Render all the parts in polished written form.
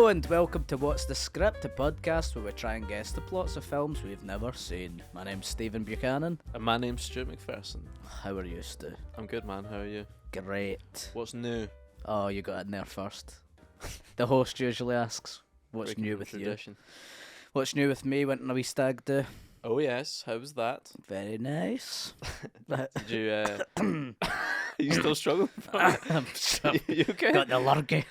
and welcome to What's the Script, a podcast where we try and guess the plots of films we've never seen. My name's Stephen Buchanan. And my name's Stuart McPherson. How are you, Stu? I'm good, man. How are you? Great. What's new? Oh, you got in there first. The host usually asks, what's Breaking new the with tradition. you? What's new with me? Went on a wee stag do. Oh, yes. How was that? Very nice. Did you, are you still struggling? I'm You okay? got the lurgy.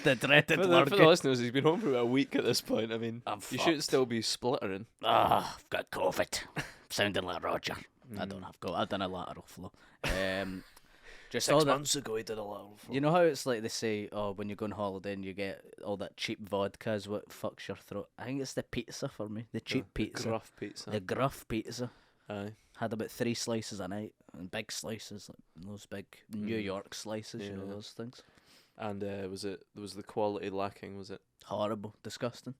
The dreaded For the lurgy. listeners, he's been home for about a week at this point. I mean, I'm you fucked. should still be splittering. I've got COVID. Sounding like Roger. I don't have COVID. I've done a lateral flow. Just 6 all that. months ago, he did a lateral flow. You know how it's like they say, oh, when you go on holiday and you get all that cheap vodka is what fucks your throat. I think it's the pizza for me. The cheap pizza. The gruff pizza. The gruff pizza. Aye. Had about 3 slices a night. And big slices. Like those big New York slices, you know, Yeah. those things. And was the quality lacking, was it? Horrible. Disgusting.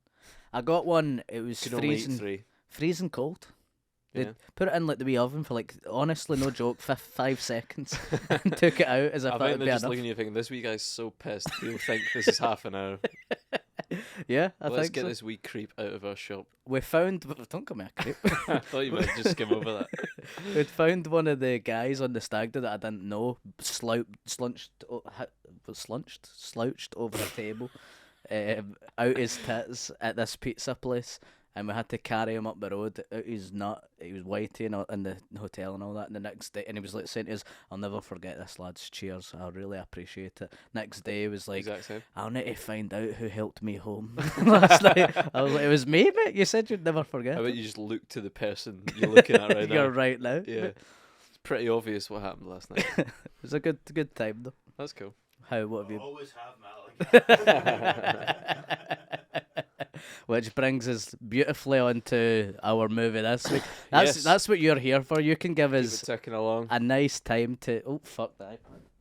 I got one, it was Could only eat freezing. 3. Freezing cold. They Yeah. put it in like the wee oven for like, honestly, no joke, 5 seconds. And took it out as if I that would think be they're just enough. looking at you thinking, this wee guy's so pissed, he'll think this is half an hour. Yeah, I Let's think get so. this wee creep out of our shop. We found... Don't give me a creep. I thought you might just skim over that. We'd found one of the guys on the stag do that I didn't know slouched over a table, out his tits at this pizza place, and we had to carry him up the road. Out his nut, he was whitey in the hotel and all that. And the next day, and he was like saying to us, "I'll never forget this, lads. Cheers. I really appreciate it." Next day, he was like, Exact same. "I'll need to find out who helped me home last night." I was like, "It was me, mate. You said you'd never forget." I bet it." you just look to the person you're looking at right now. You're right now. Yeah. It's pretty obvious what happened last night. It was a good time though. That's cool. How? What have you? Always have, Malik. Which brings us beautifully onto our movie this week. That's what you're here for. You can give Keep it us ticking along. a nice time to. Oh fuck the iPad.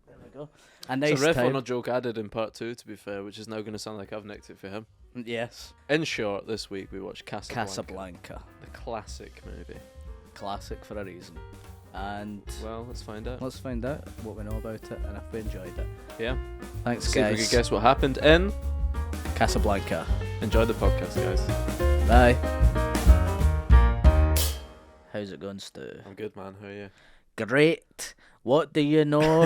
There we go. A nice It's a riff time. on a joke I did in part 2, to be fair, which is now going to sound like I've nicked it for him. Yes. In short, this week we watched Casablanca, the classic movie. classic for a reason. And Well, let's find out. let's find out what we know about it and if we enjoyed it. Yeah. Thanks, See if we guys. can guess what happened in. Casablanca. Enjoy the podcast, guys. Bye. How's it going, Stu? I'm good, man. How are you? Great. What do you know?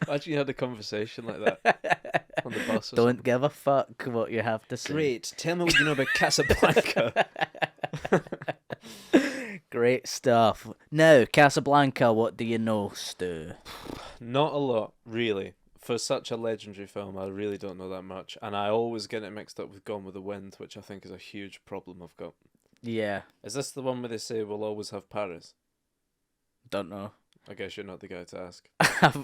Imagine you had a conversation like that on the bus or Don't give a fuck what you have to say. Great. Tell me what you know about Casablanca. Great stuff. Now, Casablanca, what do you know, Stu? Not a lot, really. For such a legendary film, I really don't know that much. And I always get it mixed up with Gone with the Wind, which I think is a huge problem I've got. Yeah, Is this the one where they say we'll always have Paris? don't know. I guess you're not the guy to ask.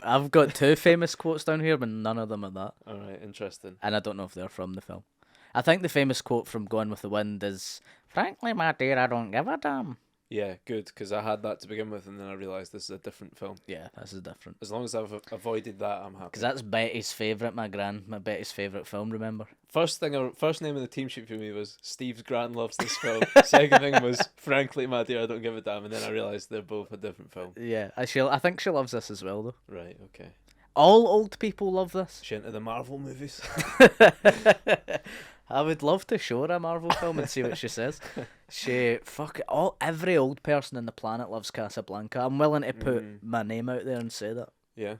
I've got 2 famous quotes down here, but none of them are that. Alright, interesting. And I don't know if they're from the film. I think the famous quote from Gone with the Wind is, "Frankly, my dear, I don't give a damn." Yeah, good, because I had that to begin with, and then I realised this is a different film. Yeah, this is different. As long as I've avoided that, I'm happy. Because that's Betty's favourite, my Betty's favourite film, remember? First name on the team sheet for me was Steve's gran loves this film. Second thing was frankly, my dear, I don't give a damn. And then I realised they're both a different film. Yeah, I think she loves this as well, though. Right, okay. All old people love this. She into the Marvel movies? I would love to show her a Marvel film and see what she says. Every old person on the planet loves Casablanca. I'm willing to put my name out there and say that. Yeah.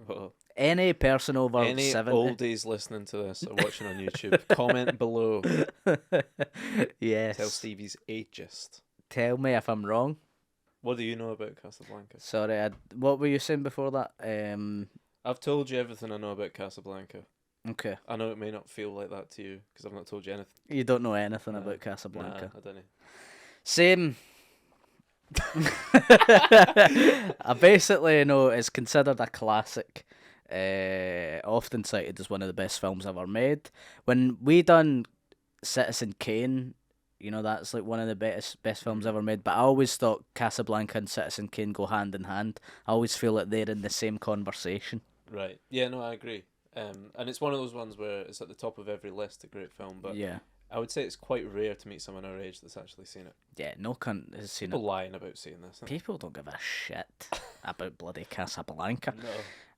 Well, Any person over any 70. oldies listening to this or watching on YouTube, comment below. Yes. Tell Steve he's ageist. Tell me if I'm wrong. What do you know about Casablanca? Sorry, what were you saying before that? I've told you everything I know about Casablanca. Okay. I know it may not feel like that to you because I've not told you anything. You don't know anything No. about Casablanca. Nah, I don't know. Same. I basically know it's considered a classic, often cited as one of the best films ever made. When we done Citizen Kane, you know, that's like one of the best films ever made, but I always thought Casablanca and Citizen Kane go hand in hand. I always feel like they're in the same conversation. Right. Yeah, no, I agree. And it's one of those ones where it's at the top of every list, a great film, but Yeah. I would say it's quite rare to meet someone our age that's actually seen it. Yeah, no cunt has seen People it. lying about seeing this. People don't give a shit about bloody Casablanca. No.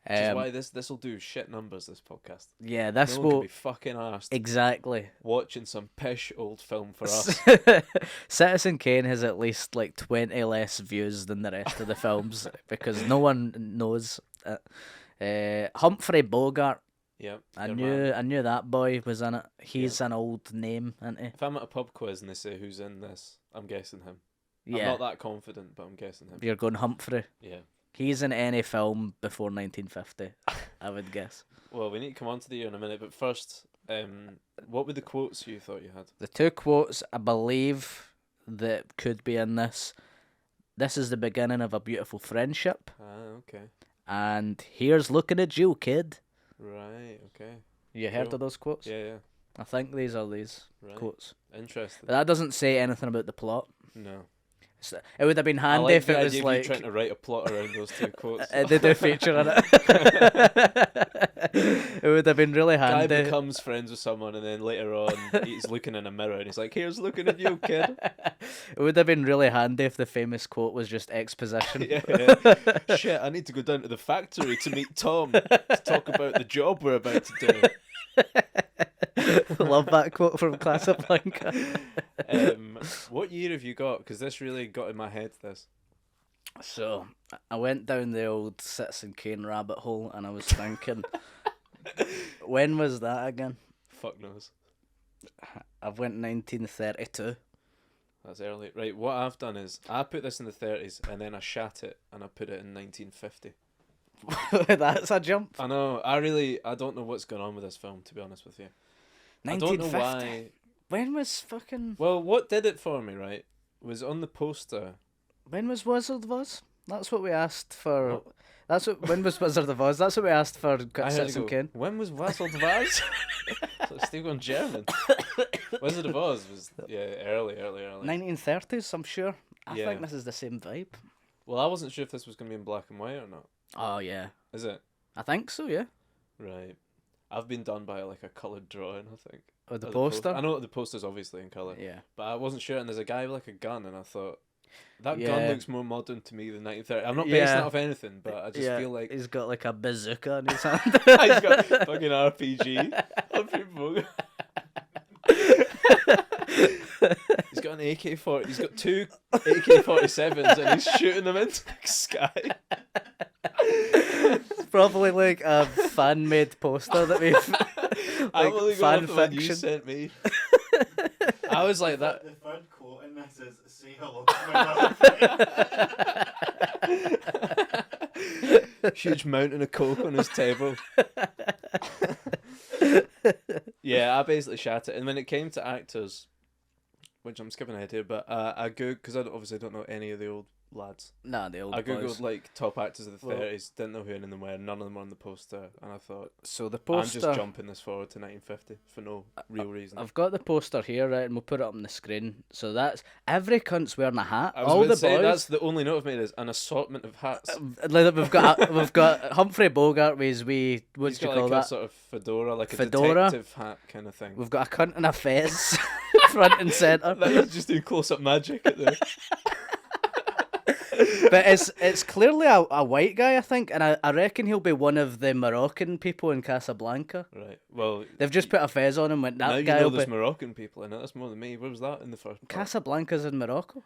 Which is why this will do shit numbers, this podcast. Yeah, this No one can will be fucking arsed exactly. watching some pish old film for us. Citizen Kane has at least like 20 less views than the rest of the films because no one knows it. Humphrey Bogart. Yep. I your knew man. I knew that boy was in it. He's an old name, isn't he? If I'm at a pub quiz and they say who's in this, I'm guessing him. I'm Yeah. not that confident, but I'm guessing him. You're going Humphrey. Yeah. He's in any film before 1950, I would guess. Well, we need to come on to the year in a minute, but first, what were the quotes you thought you had? The two quotes I believe that could be in this. This is the beginning of a beautiful friendship, Ah, okay. and here's looking at you, kid. Right, okay. You heard Cool. of those quotes? Yeah, yeah. I think these are these Right. quotes. Interesting. But that doesn't say anything about the plot. No. It would have been I handy like if the it was idea of like you trying to write a plot around those two quotes. they do feature in it. It would have been really Guy handy. becomes friends with someone and then later on he's looking in a mirror and he's like, here's looking at you, kid. It would have been really handy if the famous quote was just exposition. Yeah. Shit, I need to go down to the factory to meet Tom to talk about the job we're about to do. Love that quote from Casablanca. What year have you got? Because this really got in my head, this. So I went down the old Citizen Kane rabbit hole and I was thinking, when was that again? Fuck knows. I've went 1932. That's early. Right, what I've done is I put this in the 30s and then I shat it and I put it in 1950. That's a jump. I know, I don't know what's going on with this film, to be honest with you. I don't know 1950. why. When was fucking... Well, what did it for me, right, was on the poster. When was Wizard of Oz? That's what we asked for. What? That's what. When was Wizard of Oz? That's what we asked for I heard it Citizen go, Kane. when was Wizard of Oz? So it's still going German. Wizard of Oz was, early. 1930s, I'm sure. I Yeah. think this is the same vibe. Well, I wasn't sure if this was going to be in black and white or not. Oh yeah, Is it? I think so. Yeah. Right. I've been done by like a coloured drawing, I think. Or the Of poster. I know the poster's obviously in colour, Yeah. but I wasn't sure. And there's a guy with like a gun, and I thought that Yeah. gun looks more modern to me than 1930. I'm not basing Yeah. it off anything, but I just feel like he's got like a bazooka in his hand. he's got fucking RPG. He's got an AK-40. He's got two AK-47s, and he's shooting them into the sky. It's probably like a fan-made poster that we've. I'm like only going fan off the one you fiction. sent me. I was like that. The third quote in this is "Say hello to my girlfriend." Huge mountain of coke on his table. Yeah, I basically shat it. And when it came to actors, which I'm skipping ahead here, but I googled, because I obviously don't know any of the old lads. Nah, the old I boys. googled like top actors of the Well- 30s, didn't know who any of them were, none of them were on the poster, and I thought, So the I'm poster. just jumping this forward to 1950 for no real reason. I've got the poster here, right, and we'll put it up on the screen. So that's every cunt's wearing a hat. I was All about the to say, boys. that's the only note I've made is an assortment of hats. Like, we've got Humphrey Bogart with his wee. What He's do you got call like that? a sort of fedora, like Fedora? a detective hat kind of thing. We've got a cunt in a fez, front and centre. That's just doing close-up magic at the... But it's clearly a white guy, I think, and I reckon he'll be one of the Moroccan people in Casablanca. Right, well... They've just put a fez on him and went, now that you guy know will there's be... Moroccan people in it, that's more than me. Where was that in the first part? Casablanca's in Morocco?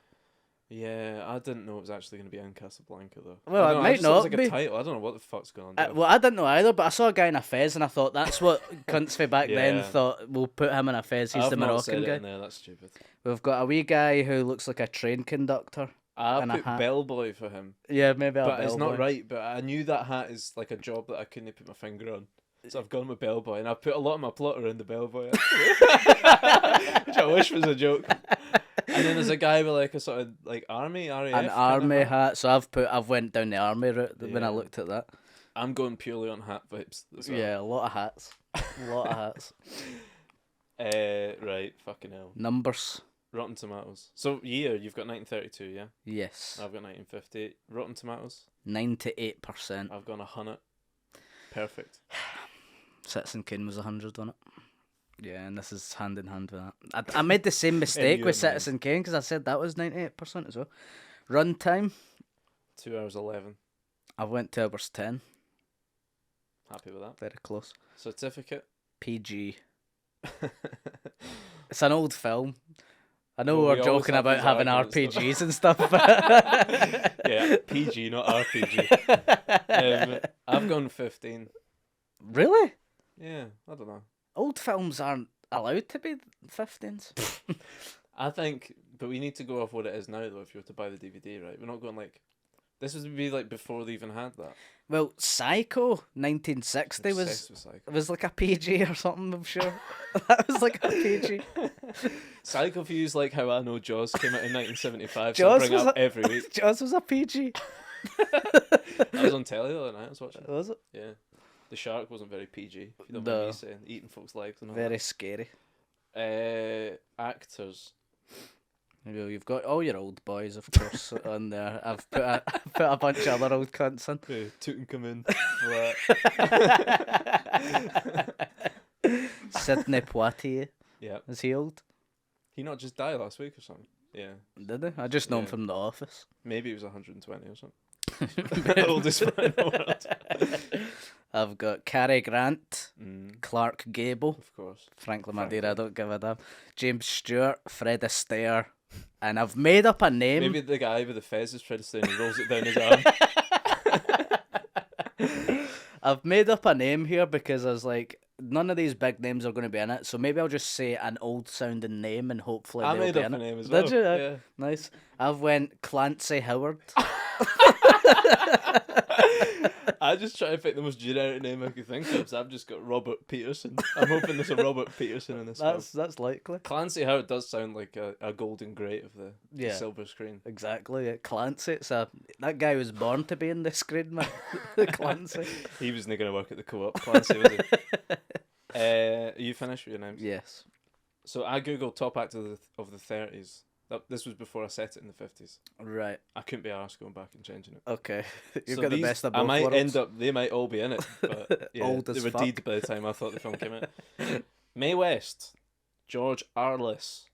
Yeah, I didn't know it was actually going to be in Casablanca, though. Well, I it don't know, might I just thought it was not like be. a title. I don't know what the fuck's going on there. Well, I didn't know either, but I saw a guy in a fez and I thought that's what cunts for back then Yeah. thought, we'll put him in a fez, he's I've the not said Moroccan it guy. in there, that's stupid. We've got a wee guy who looks like a train conductor. I And a put hat. bellboy for him, Yeah, maybe a but it's not bellboy. right. But I knew that hat is like a job that I couldn't put my finger on. So I've gone with bellboy, and I put a lot of my plot around the bellboy, which I wish was a joke. And then there's a guy with like a sort of like army, RAF An kind of army hat. hat, so I've went down the army route when I Yeah. looked at that. I'm going purely on hat vibes. As well. Yeah, a lot of hats. A lot of hats. Right, fucking hell. Numbers. Rotten Tomatoes. So year, you've got 1932, yeah? Yes. I've got 1950. Rotten Tomatoes, 98%. I've gone 100. Perfect. Citizen Kane was 100 on it. Yeah, and this is hand in hand with that. I made the same mistake your with mind. Citizen Kane because I said that was 98% as well. Runtime, 2 hours 11. I went 2 hours 10. Happy with that. Very close. Certificate. PG. It's an old film. I know Well, we we're always joking have about these having arguments, don't we? RPGs and stuff. But Yeah, PG, not RPG. I've gone 15. Really? Yeah, I don't know. Old films aren't allowed to be 15s. I think, but we need to go off what it is now, though, if you were to buy the DVD, right? We're not going like... This would be like before they even had that. Well, Psycho, 1960 Obsessed with Psycho. was like a PG or something, I'm sure. That was like a PG. Psycho views like how I know Jaws came out in 1975, so I Jaws bring was it up every week. Jaws was a PG. I was on telly the other night, I was watching. Was it? Yeah. The shark wasn't very PG, if you don't No. mind me saying. Eating folks' lives and all Very scary. that. Actors. Well, you've got all your old boys, of course, on there. I've put a bunch of other old cunts in. Tutankhamun. Sidney Poitier. Yeah. Is he old? He not just died last week or something? Yeah. Did he? I just know him Yeah. from The Office. Maybe he was 120 or something. Oldest man in the world. I've got Cary Grant, Clark Gable, Of course. Franklin Madeira, I don't give a damn, James Stewart, Fred Astaire, and I've made up a name. Maybe the guy with the fez is Fred Astaire and he rolls it down his arm. I've made up a name here because I was like, none of these big names are going to be in it, so maybe I'll just say an old sounding name and hopefully I they'll made be up in a it. name as well. Did you? Yeah. Nice. I've went Clancy Howard. I just try to pick the most generic name I could think of, so I've just got Robert Peterson. I'm hoping there's a Robert Peterson in this film. That's likely. Clancy Howard does sound like a golden great of the Yeah. silver screen. Exactly. Clancy. That guy was born to be in this screen, man. Clancy. He wasn't going to work at the co-op, Clancy, was he? Are you finished with your names? Yes. So I googled top actor of the 30s. This was before I set it in the 50s. Right. I couldn't be arsed going back and changing it. Okay. You've So got the these- best of both I might worlds. end up. They might all be in it, but yeah, Old they as were fuck. dead by the time I thought the film came out. Mae West, George Arliss,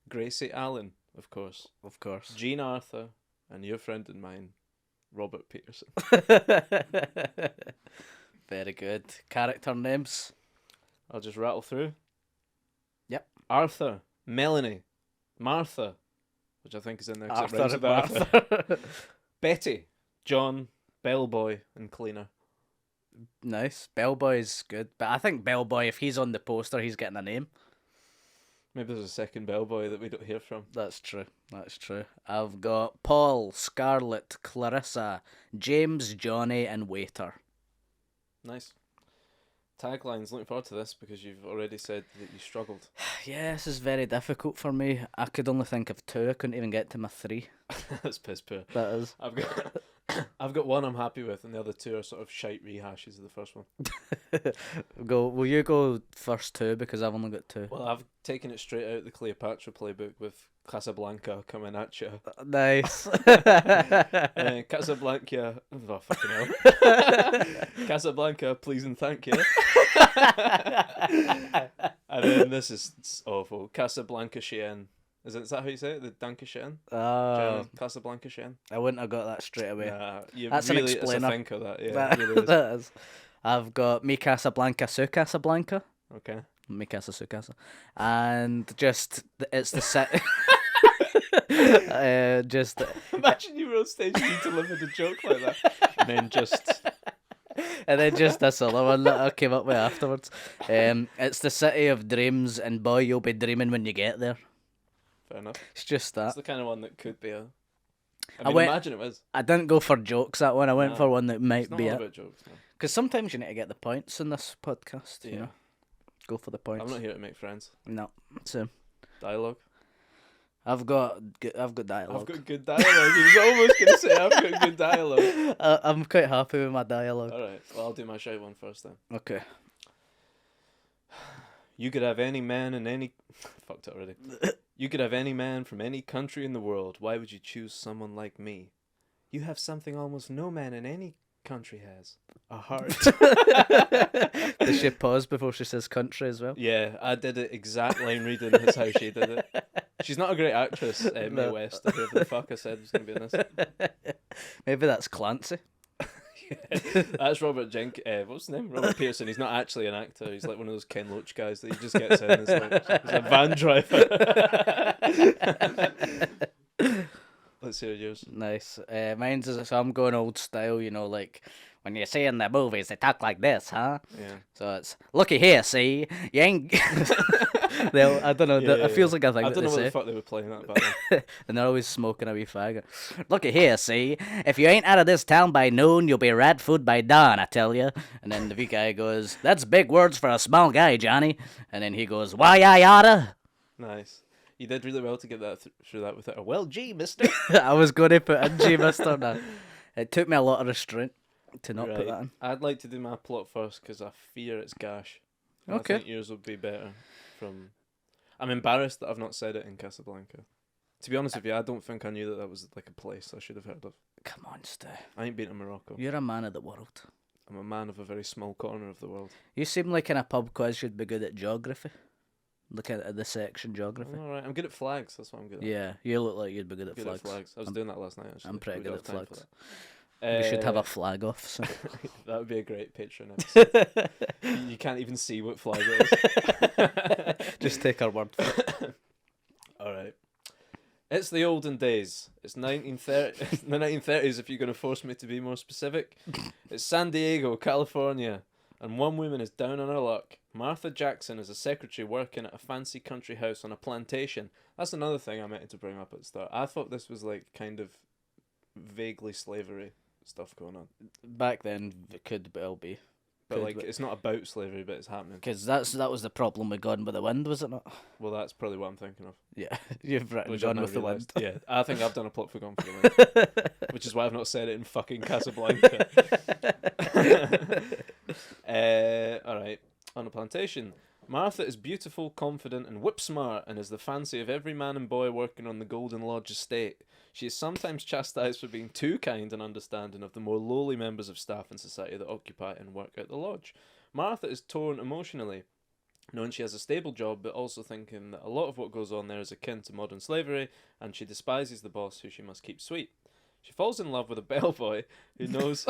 Gracie Allen, of course, Of course. Jean Arthur, and your friend and mine, Robert Peterson. Very good. Character names. I'll just rattle through. Yep. Arthur, Melanie, Martha, which I think is in there 'cause it rhymes with Arthur. Arthur. Betty, John, Bellboy, and Cleaner. Nice. Bellboy's good. But I think Bellboy, if he's on the poster, he's getting a name. Maybe there's a second Bellboy that we don't hear from. That's true. That's true. I've got Paul, Scarlett, Clarissa, James, Johnny, and Waiter. Nice. Taglines. Looking forward to this because you've already said that you struggled. Yeah, this is very difficult for me. I could only think of two. I couldn't even get to my three. That's piss poor. That is. I've got one I'm happy with, and the other two are sort of shite rehashes of the first one. Will you go first two because I've only got two. Well, I've taken it straight out of the Cleopatra playbook with Casablanca coming at you. Nice. Casablanca, oh fucking hell. Casablanca, please and thank you. And then this is awful. Casablanca Chien. Is that how you say it? The Dankeschön? Casablanca Chien? I wouldn't have got that straight away. Nah, you That's an really, explainer. It's a thinker, that. Yeah, That, it really is. that is. I've got Me Casablanca, Sue Casablanca. Okay. Me Casa, Sue Casa. And just, it's the set. Just. Imagine you were on stage and you delivered a joke like that. And then just... And then just this other one that I came up with afterwards. It's the city of dreams, and boy, you'll be dreaming when you get there. Fair enough. It's just that. It's the kind of one that could be a... I I mean, went- imagine it was. I didn't go for jokes that one. I went No, for one that It's might not be all it. about jokes, no. Because sometimes you need to get the points in this podcast. You Yeah. know, go for the points. I'm not here to make friends. No, so Dialogue. I've got dialogue. I've got good dialogue. He was almost going to say I've got good dialogue. I'm quite happy with my dialogue. Alright, well, I'll do my shy one first then. Okay. You could have any man in any... Fucked it already. You could have any man from any country in the world. Why would you choose someone like me? You have something almost no man in any country has. A heart. Does she pause before she says country as well? Yeah, I did it exact line reading. That's how she did it. She's not a great actress, Mae No. West, or whoever the fuck I said was going to be in this. Maybe that's Clancy. That's Robert what's his name? Robert Pearson. He's not actually an actor. He's like one of those Ken Loach guys that he just gets in as like he's a van driver. Let's hear yours. Nice. Mine's is, so I'm going old style, you know, like when you see in the movies, they talk like this, huh? Yeah. So it's, looky here, see, you ain't. I don't know, it feels like a thing I that don't know they what say. the fuck they were playing that back then. And they're always smoking a wee faggot. Looky here, see, if you ain't out of this town by noon, you'll be rat food by dawn, I tell you. And then the wee guy goes, that's big words for a small guy, Johnny. And then he goes, why I oughta? Nice. You did really well to get that through that without a well, gee, mister. I was going to put in G, mister. Now. It took me a lot of restraint to not put that in. I'd like to do my plot first because I fear it's gash. Okay. I think yours would be better. I'm embarrassed that I've not said it in Casablanca. To be honest with you, I don't think I knew that was like a place I should have heard of. Come on, Stu. I ain't been to Morocco. You're a man of the world. I'm a man of a very small corner of the world. You seem like in a pub quiz you'd be good at geography. Look at the section geography. All right, I'm good at flags. That's what I'm good at. Yeah, you look like you'd be good at flags. I was doing that last night, actually. I'm pretty We good don't at have time for flags. that. We should have a flag off. So. That would be a great Patreon episode. You can't even see what flag it is. Just take our word for it. All right. It's the olden days. It's 1930. The 1930s, if you're going to force me to be more specific. It's San Diego, California, and one woman is down on her luck. Martha Jackson is a secretary working at a fancy country house on a plantation. That's another thing I meant to bring up at the start. I thought this was like kind of vaguely slavery stuff going on. Back then, it could well be. But like, it's not about slavery, but it's happening. Because that was the problem with Gone with the Wind, was it not? Well, that's probably what I'm thinking of. Yeah, you've written Which Gone I've now with the Wind. realised. Yeah, I think I've done a plot for Gone for the Wind. Which is why I've not said it in fucking Casablanca. Alright, on a plantation. Martha is beautiful, confident, and whip-smart, and is the fancy of every man and boy working on the Golden Lodge estate. She is sometimes chastised for being too kind and understanding of the more lowly members of staff and society that occupy and work at the lodge. Martha is torn emotionally, knowing she has a stable job, but also thinking that a lot of what goes on there is akin to modern slavery, and she despises the boss who she must keep sweet. She falls in love with a bellboy who knows...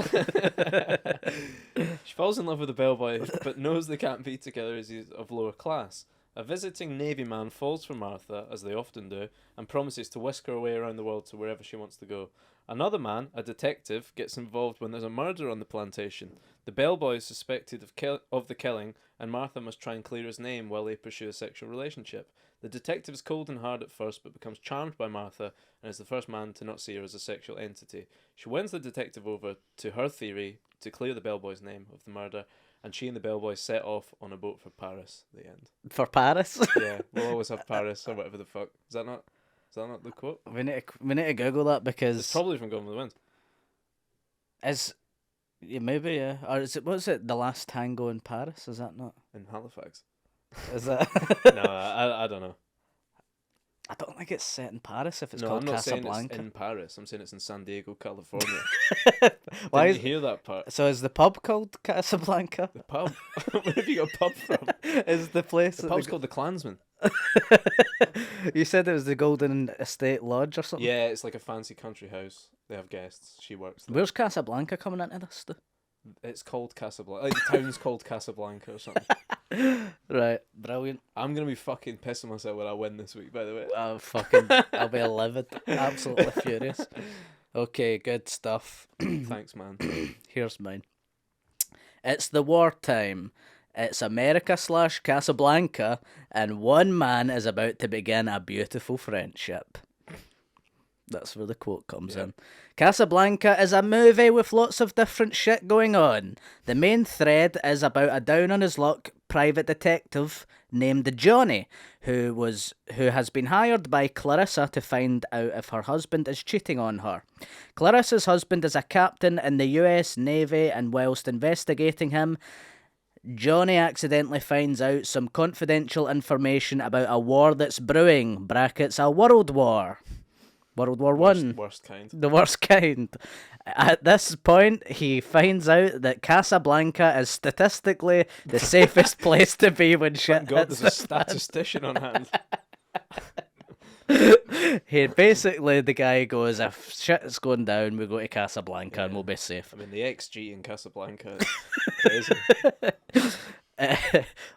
She falls in love with a bellboy, but knows they can't be together as he's of lower class. A visiting Navy man falls for Martha, as they often do, and promises to whisk her away around the world to wherever she wants to go. Another man, a detective, gets involved when there's a murder on the plantation. The bellboy is suspected of the killing, and Martha must try and clear his name while they pursue a sexual relationship. The detective is cold and hard at first, but becomes charmed by Martha, and is the first man to not see her as a sexual entity. She wins the detective over to her theory to clear the bellboy's name of the murder, and she and the bellboy set off on a boat for Paris. The end. For Paris? Yeah, we'll always have Paris or whatever the fuck. Is that not the quote? We need to Google that because It's probably from Gone with the Wind. Yeah, maybe, yeah. Or is it, what is it, The Last Tango in Paris? Is that not? In Halifax. Is that? No, I don't know. I don't think it's set in Paris if it's No, called I'm not Casablanca. saying it's in Paris. I'm saying it's in San Diego, California. Why Didn't is you hear that part? So is the pub called Casablanca? The pub? Where have you got pub from? Is the place The pub's called the Klansman. You said it was the Golden Estate Lodge or something? Yeah, it's like a fancy country house. They have guests. She works there. Where's Casablanca coming into this? It's called Casablanca. Like the town's called Casablanca or something. Right, brilliant. I'm going to be fucking pissing myself when I win this week, by the way. I'll be livid. Absolutely furious. Okay, good stuff. Thanks, man. Here's mine. It's the wartime. It's America/Casablanca, and one man is about to begin a beautiful friendship. That's where the quote comes in. Casablanca is a movie with lots of different shit going on. The main thread is about a down-on-his-luck private detective named Johnny, who has been hired by Clarissa to find out if her husband is cheating on her. Clarissa's husband is a captain in the US Navy, and whilst investigating him, Johnny accidentally finds out some confidential information about a war that's brewing, brackets, a world war. World War One. Worst kind. The worst kind. At this point, he finds out that Casablanca is statistically the safest place to be when shit God, hits there's a the fan. statistician on hand. Basically, the guy goes, if shit is going down, we go to Casablanca and Yeah. we'll be safe. I mean, the XG in Casablanca is crazy.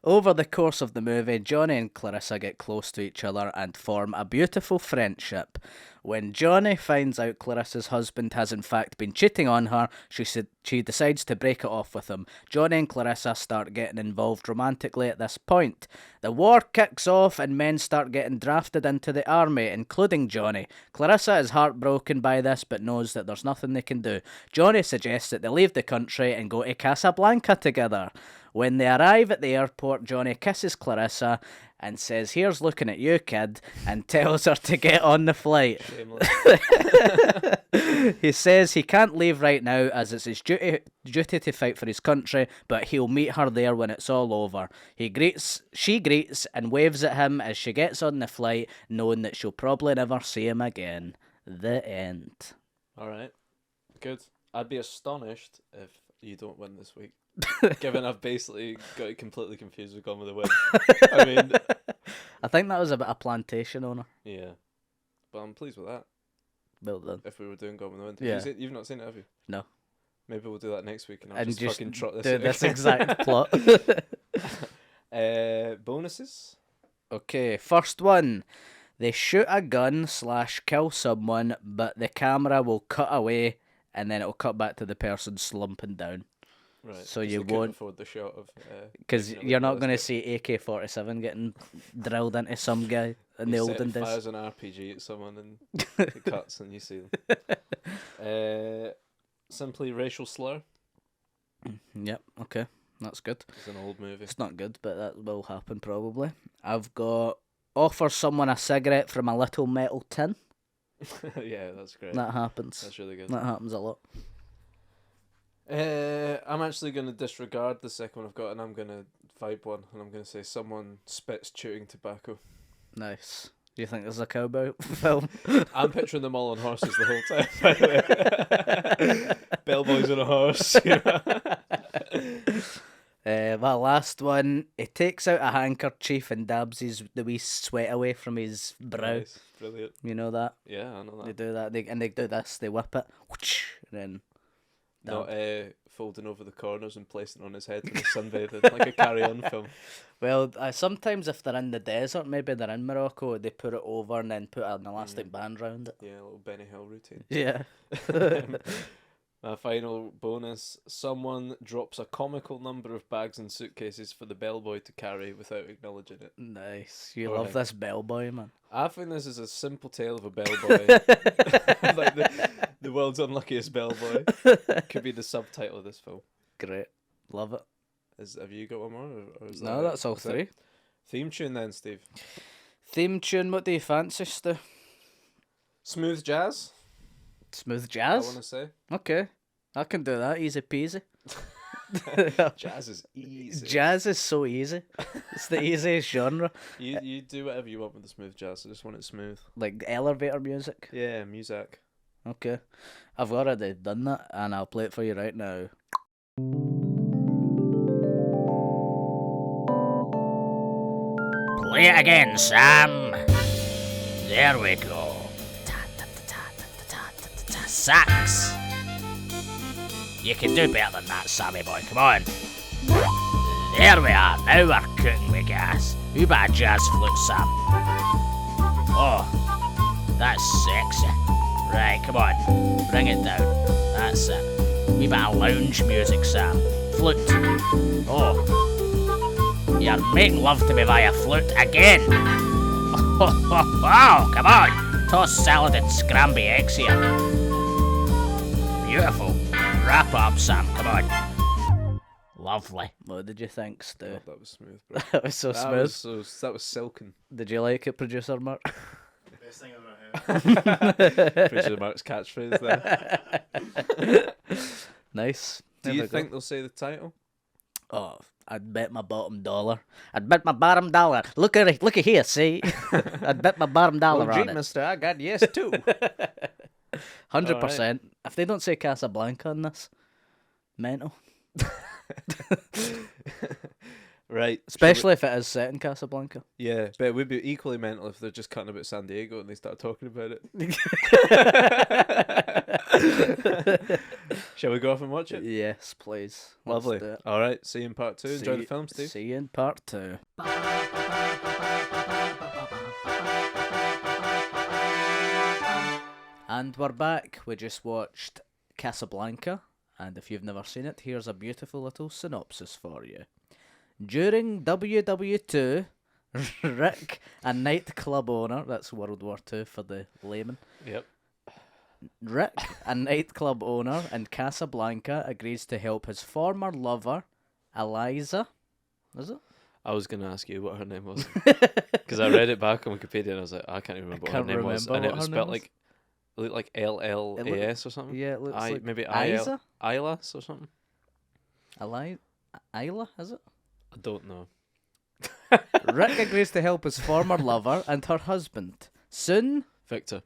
Over the course of the movie, Johnny and Clarissa get close to each other and form a beautiful friendship. When Johnny finds out Clarissa's husband has in fact been cheating on her, she decides to break it off with him. Johnny and Clarissa start getting involved romantically at this point. The war kicks off and men start getting drafted into the army, including Johnny. Clarissa is heartbroken by this but knows that there's nothing they can do. Johnny suggests that they leave the country and go to Casablanca together. When they arrive at the airport, Johnny kisses Clarissa and says, "Here's looking at you, kid," and tells her to get on the flight. Shameless. He says he can't leave right now as it's his duty to fight for his country, but he'll meet her there when it's all over. She greets and waves at him as she gets on the flight, knowing that she'll probably never see him again. The end. All right. Good. I'd be astonished if you don't win this week. Given I've basically got it completely confused with Gone with the Wind. I mean, I think that was a bit of plantation owner. yeah. But I'm pleased with that. Well done. If we were doing Gone with the Wind. Yeah. You've not seen it, have you? No. Maybe we'll do that next week and I'll And just fucking trot this do out this again. exact plot. Bonuses? Okay, first one. They shoot a gun / kill someone, but the camera will cut away and then it'll cut back to the person slumping down. Right. So 'cause you they couldn't won't- afford the shot of... Because making it you're look not going to realistic. see AK-47 getting drilled into some guy in He the olden days. fires an RPG at someone and it cuts and you see them. Simply racial slur. Yep, okay, that's good. It's an old movie. It's not good, but that will happen probably. I've got offer someone a cigarette from a little metal tin. Yeah, that's great. That happens. That's really good. That happens a lot. I'm actually going to disregard the second one I've got and I'm going to vibe one and I'm going to say someone spits chewing tobacco. Nice. Do you think there's a cowboy film? I'm picturing them all on horses the whole time, by the way. Bellboys on a horse. You know? My last one, he takes out a handkerchief and dabs the wee sweat away from his brow. Nice. Brilliant. You know that? Yeah, I know They that. do that. They do this. They whip it. Whoosh, and then Not dab. folding over the corners and placing it on his head when he's sunbathing, like a carry-on film. Well, sometimes if they're in the desert, maybe they're in Morocco, they put it over and then put an elastic band round it. Yeah, a little Benny Hill routine. Yeah. My final bonus, someone drops a comical number of bags and suitcases for the bellboy to carry without acknowledging it. Nice. You Alright. love this bellboy, man. I think this is a simple tale of a bellboy. Like the world's unluckiest bellboy. Could be the subtitle of this film. Great. Love it. Have you got one more? Or is No, that that's all is that- three. Theme tune then, Steve. Theme tune, what do you fancy, Stu? Smooth jazz, Smooth I jazz? want to say. Okay. I can do that. Easy peasy. Jazz is easy. Jazz is so easy. It's the easiest genre. You do whatever you want with the smooth jazz. I just want it smooth. Like elevator music. Yeah, music. Okay. I've already done that and I'll play it for you right now. Play it again, Sam. There we go. Sax. You can do better than that, Sammy boy. Come on. There we are. Now we're cooking with gas. Who bit a jazz flute, Sam? Oh, that's sexy. Right, come on. Bring it down. That's it. Wee bit of lounge music, Sam. Flute. Oh. You're making love to me via flute again. Wow, come on. Toss salad and scramby eggs here. Beautiful. Wrap up, Sam. Come on. Lovely. What did you think, Stu? God, that was smooth, bro. That was so smooth. That was silken. Did you like it, producer Mark? Best thing I've ever heard. Producer Mark's catchphrase there. Nice. Do There you we go. think they'll say the title? Oh, I'd bet my bottom dollar. I'd bet my bottom dollar. Look at it. Look at here. See, I'd bet my bottom dollar on it. mister, I got yes too. 100%. If they don't say Casablanca on this, mental. Right. Especially if it is set in Casablanca. Yeah, but it would be equally mental if they're just cutting about San Diego and they start talking about it. Shall we go off and watch it? Yes, please. Let's Lovely. do it. All right. See you in part 2. Enjoy the film, Steve. See you in part 2. And we're back. We just watched Casablanca, and if you've never seen it, here's a beautiful little synopsis for you. During WW2, Rick, a nightclub owner, that's World War II for the layman. Yep. Rick, a nightclub owner in Casablanca, agrees to help his former lover, Eliza. Is it? I was going to ask you what her name was. Because I read it back on Wikipedia and I was like, I can't even remember what her name was. And it was spelled like, it looked like LLAS or something. Yeah, it looks like maybe Isa? Ilas or something. Isla, is it? I don't know. Rick agrees to help his former lover and her husband. Soon... Victor.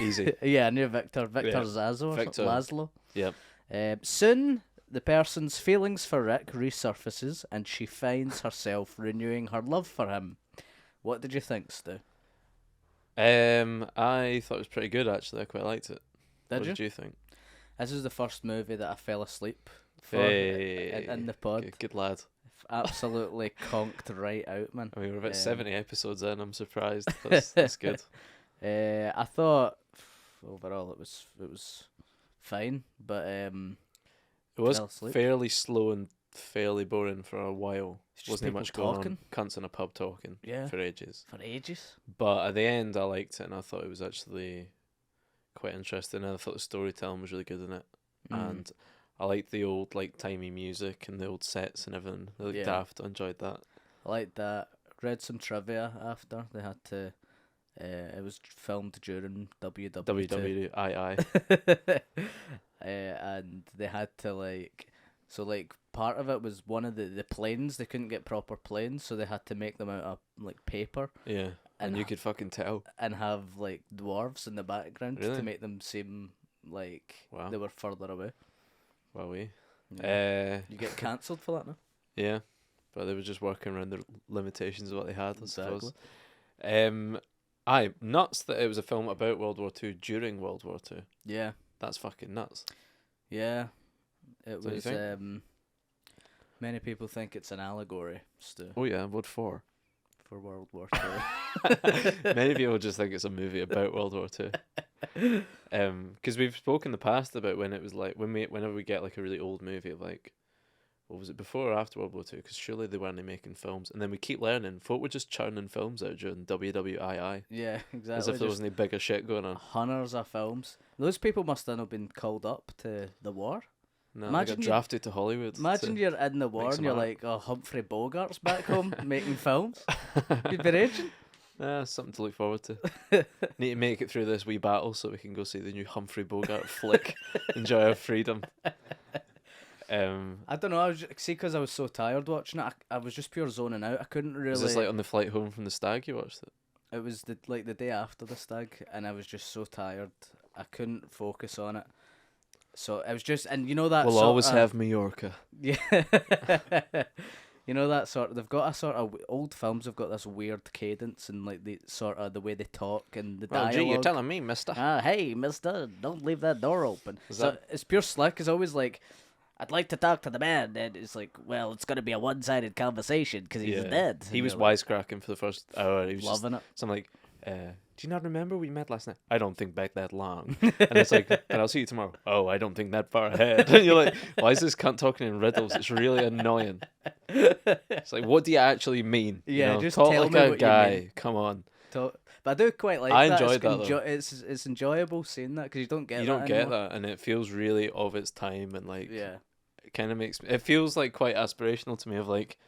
Easy. Yeah, I knew Victor. Victor Yeah. Zazo or Victor. Laszlo. Yep. Soon, the person's feelings for Rick resurfaces and she finds herself renewing her love for him. What did you think, Stu? I thought it was pretty good, actually. I quite liked it. Did What you? did you think? This is the first movie that I fell asleep for Hey. in the pod. Good lad. Absolutely conked right out, man. I mean, we're about Um, 70 episodes in. I'm surprised. That's good. I thought overall it was fine, but It was fell asleep. fairly slow and fairly boring for a while. It's just Wasn't people much going talking. on. Cunts in a pub talking Yeah. for ages. For ages. But at the end, I liked it and I thought it was actually quite interesting. And I thought the storytelling was really good in it. And I liked the old, like, timey music and the old sets and everything. They looked Yeah. daft. I enjoyed that. I liked that. Read some trivia after. They had to. It was filmed during WW2. WWII. And they had to part of it was one of the planes. They couldn't get proper planes, so they had to make them out of like paper Yeah. And And you could fucking tell. and have like dwarves in the background Really? to make them seem like Wow. they were further away. Wowee. Yeah. You get cancelled for that now. Yeah. But they were just working around the limitations of what they had, I suppose. Exactly. Aye, nuts that it was a film about World War Two during World War Two. Yeah, That's fucking nuts. yeah. It So you was. think? Many people think it's an allegory, Stu, Oh yeah, what for? for World War Two. Many people just think it's a movie about World War Two. Because we've spoken in the past about when it was like whenever we get like a really old movie of like, what was it, before or after World War Two? Because surely they weren't making films, and then we keep learning. Folk were just churning films out during WWII, Yeah, exactly. as if there Just wasn't any bigger shit going on. hundreds of films. Those people must have been called up to the war. No, Imagine they you- got drafted to Hollywood. Imagine to... you're in the war and some you're art. like, oh, Humphrey Bogart's back home making films. You'd be raging. Something to look forward to. Need to make it through this wee battle so we can go see the new Humphrey Bogart flick. Enjoy our freedom. I don't know. I was because I was so tired watching it. I was just pure zoning out. I couldn't really. Was this like on the flight home from the stag you watched it? It was the day after the stag, and I was just so tired. I couldn't focus on it. So it was just, and you know that. We'll sort always of- have Mallorca. Yeah. You know that sort of, they've got a sort of old films have got this weird cadence and like the sort of the way they talk and the Well, dialogue. gee, you're telling me, mister. Hey, mister, don't leave that door open. Is So that- it's pure slick. It's always like, I'd like to talk to the man. And it's like, well, it's going to be a one-sided conversation because he's dead. He And was you're like, wisecracking for the first hour. He was just loving it. something like, do you not remember we met last night? I don't think back that long. And it's like, but I'll see you tomorrow. Oh, I don't think that far ahead. And you're like, why is this cunt talking in riddles? It's really annoying. It's like, what do you actually mean? Yeah, just talk tell like me a what you guy. mean. Come on. But I do quite like I that. enjoyed that, though. It's enjoyable seeing that because you don't get You that don't get anymore. that, and it feels really of its time, and like, Yeah. it kind of makes it feels like quite aspirational to me. Of like,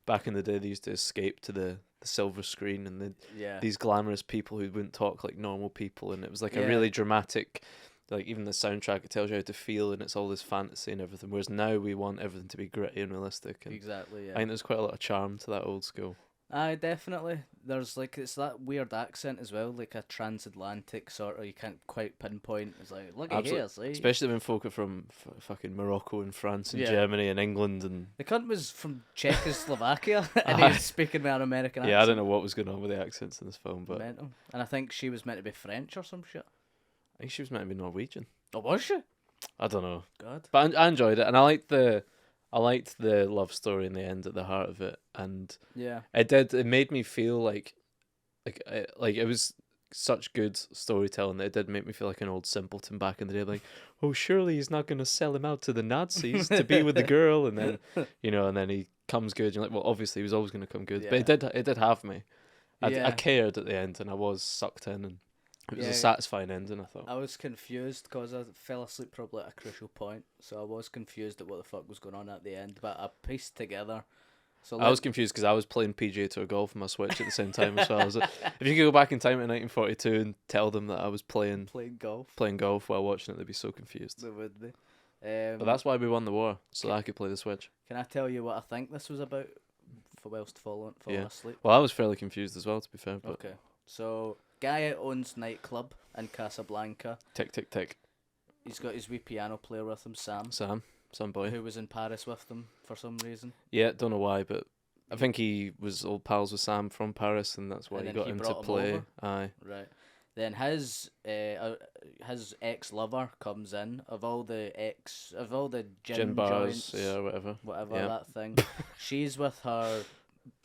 back in the day, they used to escape to the silver screen and Yeah. these glamorous people who wouldn't talk like normal people, and it was like Yeah. a really dramatic, like even the soundtrack, it tells you how to feel, and it's all this fantasy and everything. Whereas now we want everything to be gritty and realistic. And Exactly. I Yeah. think there's quite a lot of charm to that old school. Aye, definitely. There's like it's that weird accent as well, like a transatlantic sort of. You can't quite pinpoint. It's like look at here, see. Especially when folk are from fucking Morocco and France and Yeah. Germany and England and. The cunt was from Czechoslovakia, and Aye. he was speaking with an American accent. Yeah, I don't know what was going on with the accents in this film, but Mental. And I think she was meant to be French or some shit. I think she was meant to be Norwegian. Oh, was she? I don't know, God. but I enjoyed it, and I liked the love story in the end at the heart of it, and Yeah. it made me feel like it was such good storytelling that it did make me feel like an old simpleton back in the day, like, oh, surely he's not going to sell him out to the Nazis to be with the girl, and then and then he comes good. You're like, well, obviously he was always going to come good, but it did have me. I cared at the end, and I was sucked in, and it was a satisfying ending, I thought. I was confused because I fell asleep probably at a crucial point, so I was confused at what the fuck was going on at the end, but I pieced together. So I was confused because I was playing PGA Tour golf on my Switch at the same time as well. I was like, if you could go back in time to 1942 and tell them that I was playing golf while watching it, they'd be so confused. They would be. But that's why we won the war, so that I could play the Switch. Can I tell you what I think this was about for whilst falling asleep? Well, I was fairly confused as well, to be fair. But Okay. So, guy owns nightclub in Casablanca. tick, tick, tick. He's got his wee piano player with him, Sam, Some boy. who was in Paris with them for some reason. Yeah, don't know why, but I think he was old pals with Sam from Paris, and that's why And he then got he him to brought him play. over? Aye. Right. Then his ex-lover comes in of all the gin bars, joints, yeah, whatever. Yeah. that thing. She's with her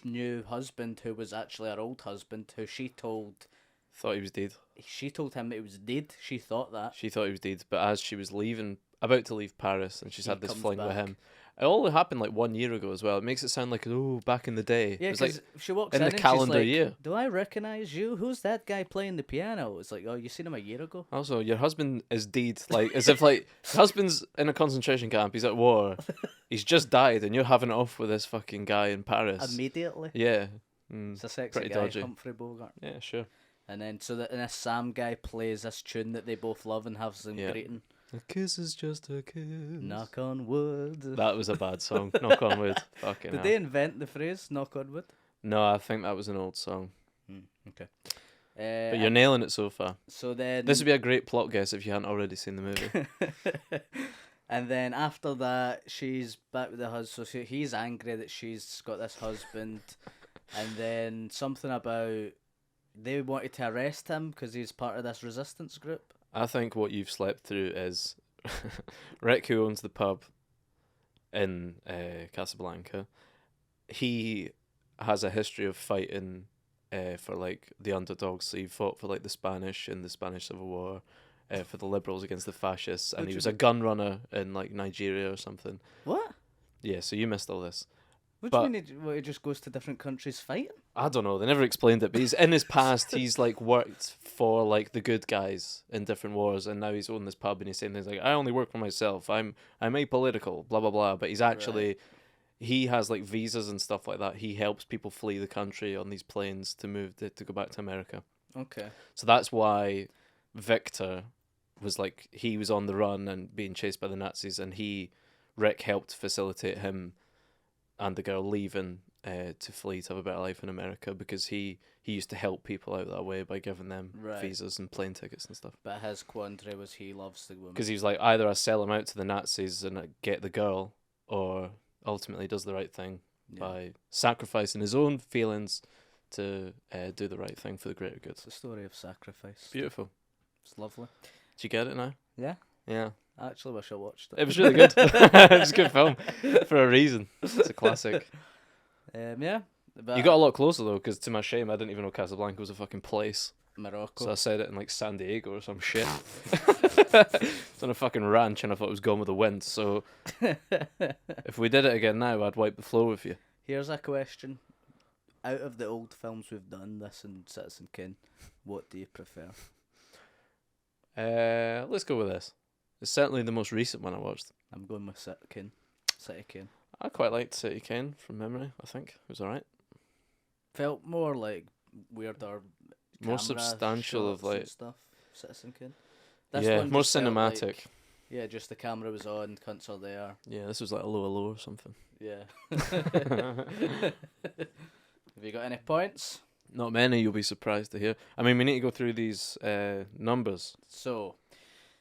new husband, who was actually her old husband, who she told Thought he was dead. him that he was dead. She thought that. She thought he was dead, but as she was about to leave Paris, and she's He had this comes fling with back. him. It all happened like 1 year ago as well. It makes it sound like, oh, back in the day. Yeah, It's like because she walks in in the and calendar she's like, year. "Do I recognize you? Who's that guy playing the piano?" It's like, "Oh, you seen him a year ago." Also, your husband is dead. Like, as if, like, your husband's in a concentration camp, he's at war, he's just died, and you're having it off with this fucking guy in Paris. Immediately. Yeah. It's a sexy pretty guy, dodgy. Humphrey Bogart. Yeah, sure. And then and this Sam guy plays this tune that they both love and have some Yeah. greeting. A kiss is just a kiss. Knock on wood. That was a bad song. Knock on wood. Fucking Did hell. they invent the phrase "knock on wood"? No, I think that was an old song. Okay. But you're nailing it so far. So then This would be a great plot guess if you hadn't already seen the movie. And then after that, she's back with the husband. So he's angry that she's got this husband, and then something about they wanted to arrest him because he's part of this resistance group. I think what you've slept through is Rick, who owns the pub in Casablanca, he has a history of fighting for like the underdogs. So he fought for like the Spanish in the Spanish Civil War, for the liberals against the fascists, and he was a gun runner in like Nigeria or something. What? Yeah, so you missed all this. What But- do you mean? He just goes to different countries fighting? I don't know. They never explained it, but he's in his past. He's like worked for like the good guys in different wars, and now he's owning this pub, and he's saying things like, "I only work for myself. I'm apolitical." Blah blah blah. But he's actually, he has like visas and stuff like that. He helps people flee the country on these planes to go back to America. Okay. So that's why Victor was like, he was on the run and being chased by the Nazis, and Rick helped facilitate him and the girl leaving to flee to have a better life in America, because he used to help people out that way by giving them visas and plane tickets and stuff. But his quandary was he loves the woman. Because he was like, either I sell him out to the Nazis and I get the girl, or ultimately does the right thing by sacrificing his own feelings to do the right thing for the greater good. It's a story of sacrifice. Beautiful. It's lovely. Did you get it now? Yeah. Yeah. I actually wish I watched it. It was really good. It was a good film for a reason. It's a classic. Yeah. But You got a lot closer though, because to my shame, I didn't even know Casablanca was a fucking place. Morocco. So I said it in like San Diego or some shit. It's on a fucking ranch, and I thought it was Gone with the Wind. So if we did it again now, I'd wipe the floor with you. Here's a question. Out of the old films we've done, this and Citizen Kane, what do you prefer? Let's go with this. It's certainly the most recent one I watched. I'm going with City Kane. I quite liked City Kane from memory. I think it was alright. Felt more like weirder, More camera substantial of shots and like stuff. Citizen Kane. yeah, one more just felt cinematic. like- yeah, just the camera was on, cunts are there. Yeah, this was like a low or something. Yeah. Have you got any points? Not many, you'll be surprised to hear. I mean, we need to go through these numbers. So,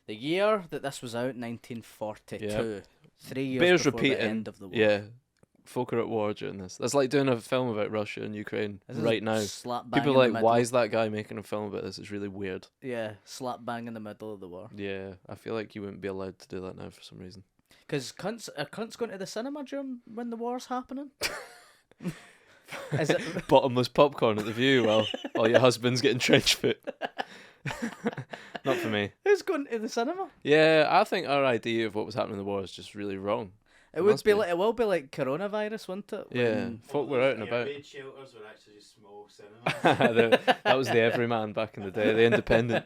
the year that this was out, 1942. Yep. 3 years Bears before repeating. the end of the war. Yeah. Folk are at war during this. That's like doing a film about Russia and Ukraine This is right now. slap bang People in are the like, middle. why is that guy making a film about this? It's really weird. Yeah, slap bang in the middle of the war. Yeah, I feel like you wouldn't be allowed to do that now for some reason. Because are cunts going to the cinema during when the war's happening? Is it? Bottomless popcorn at the View while your husband's getting trench foot. Not for me. Who's going to the cinema? Yeah, I think our idea of what was happening in the war is just really wrong. It would must be be. like it will be like coronavirus, wouldn't it? Yeah, When- folk were out and about. Raid shelters were actually just small cinemas. That was the Everyman back in the day, the Independent.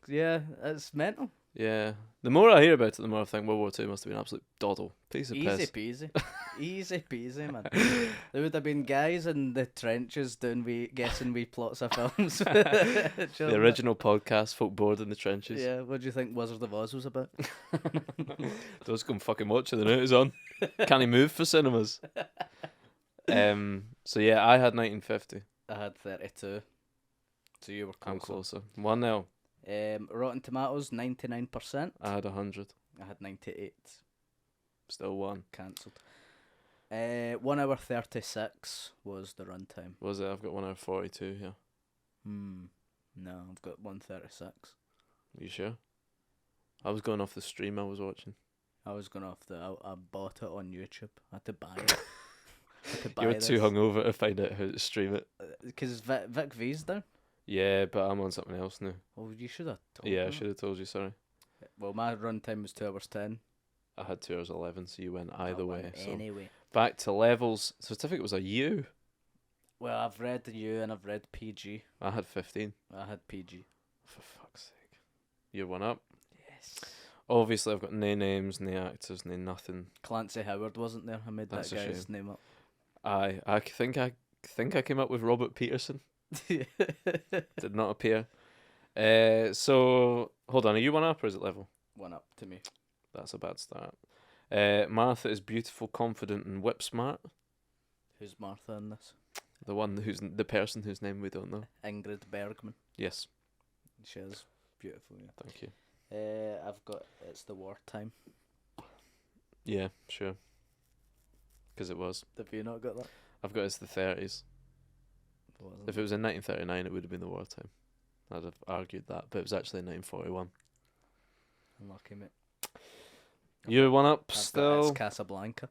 Yeah, it's mental. Yeah. The more I hear about it, the more I think World War II must have been an absolute doddle. Piece of Easy piss. peasy. Easy peasy, man. There would have been guys in the trenches doing guessing wee plots of films. The original podcast, Folk Bored in the Trenches. Yeah, what do you think Wizard of Oz was about? Those come fucking watch it, the note is on. Can't he move for cinemas? So yeah, I had 1950. I had 32. So you were I'm closer. closer. 1-0. Rotten Tomatoes, 99%. I had 100. I had 98. Still 1. Cancelled. 1 hour 36 was the runtime. Was it? I've got 1 hour 42 here. No, I've got 136. You sure? I was going off the stream I was watching. I was going off I bought it on YouTube. I had to buy it. You were too hungover to find out how to stream it. Because Vic V's down. Yeah, but I'm on something else now. Oh, you should have told Yeah, me. I should have told you, sorry. Well, my runtime was 2 hours 10. I had 2 hours 11, so you went either I way. went So Anyway. back to levels. Certificate was a U. Well, I've read the U and I've read PG. I had 15. I had PG. For fuck's sake. You're one up. Yes. Obviously, I've got no names, no actors, no nothing. Clancy Howard wasn't there. I made That's that a guy's shame. name up. I think I came up with Robert Peterson. Did not appear. So hold on, are you one up or is it level? 1 up to me. That's a bad start. Martha is beautiful, confident, and whip smart. Who's Martha in this? The person whose name we don't know. Ingrid Bergman. Yes, She is beautiful. Yeah. thank you. I've got it's the wartime. Yeah, sure. Because it was. Have you not got that? I've got it's the 30s. Wasn't If it was in 1939, it would have been the wartime. I'd have argued that, but it was actually in 1941. Unlucky, mate. You're one up I've got still. it's Casablanca.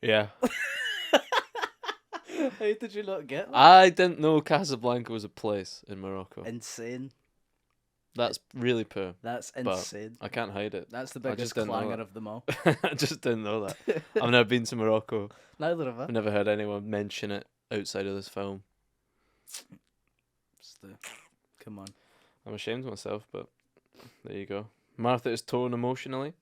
Yeah. How did you not get that? I didn't know Casablanca was a place in Morocco. Insane. That's really poor. That's But insane. I can't hide it. That's the I biggest just didn't know clanger that. of them all. I just didn't know that. I've never been to Morocco. Neither have I. I've never heard anyone mention it outside of this film. Come on. I'm ashamed of myself, but there you go. Martha is torn emotionally.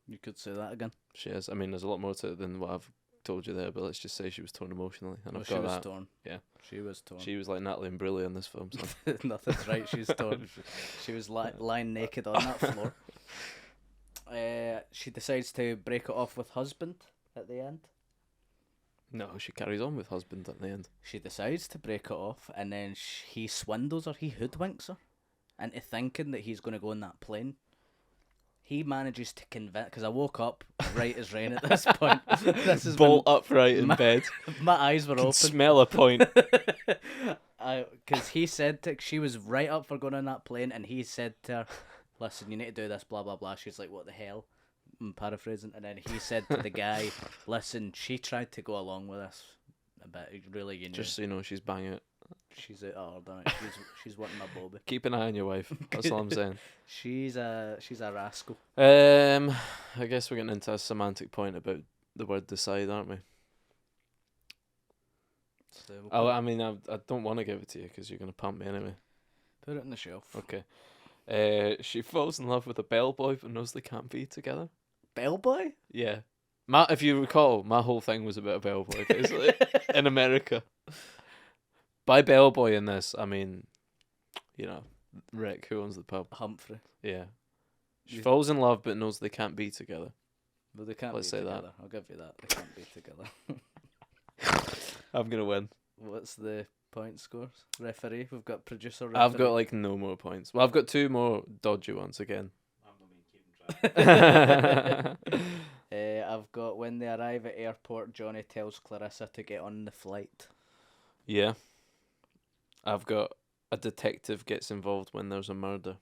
You could say that again. She is. I mean, there's a lot more to it than what I've told you there, but let's just say she was torn emotionally, and Well, I've she got was that. torn. Yeah. She was torn. She was like Natalie Imbruglia in this film. So. Nothing's right. She's torn. She was lying naked on that floor. She decides to break it off with husband at the end. No, she carries on with husband at the end. She decides to break it off, and then he swindles her. He hoodwinks her into thinking that he's going to go on that plane. He manages to convince. Because I woke up right as rain at this point. This is Bolt upright in my- bed. my eyes were Can open. smell a point. Because he said she was right up for going on that plane, and he said to her, "Listen, you need to do this." Blah blah blah. She's like, "What the hell?" I'm paraphrasing, and then he said to the guy, "Listen, she tried to go along with this, but really, you know, Just so you know, she's banging it. she's out of order. She's wanting my bobby. Keep an eye on your wife. That's all I'm saying. She's a rascal." I guess we're getting into a semantic point about the word decide, aren't we? So we'll I mean, I don't want to give it to you because you're going to pump me anyway. put it on the shelf. Okay. She falls in love with a bellboy but knows they can't be together. Bellboy? Yeah. If you recall, my whole thing was about a bellboy, basically, in America. By bellboy in this, I mean, you know, Rick, who owns the pub. Humphrey. Yeah. She You- falls in love but knows they can't be together. Well, they can't Let's be say that. together. I'll give you that. They can't be together. I'm going to win. What's the point scores? Referee? We've got producer referee. I've got like no more points. Well, I've got 2 more dodgy ones again. I'm not been keeping track. I've got when they arrive at airport, Johnny tells Clarissa to get on the flight. Yeah. I've got a detective gets involved when there's a murder.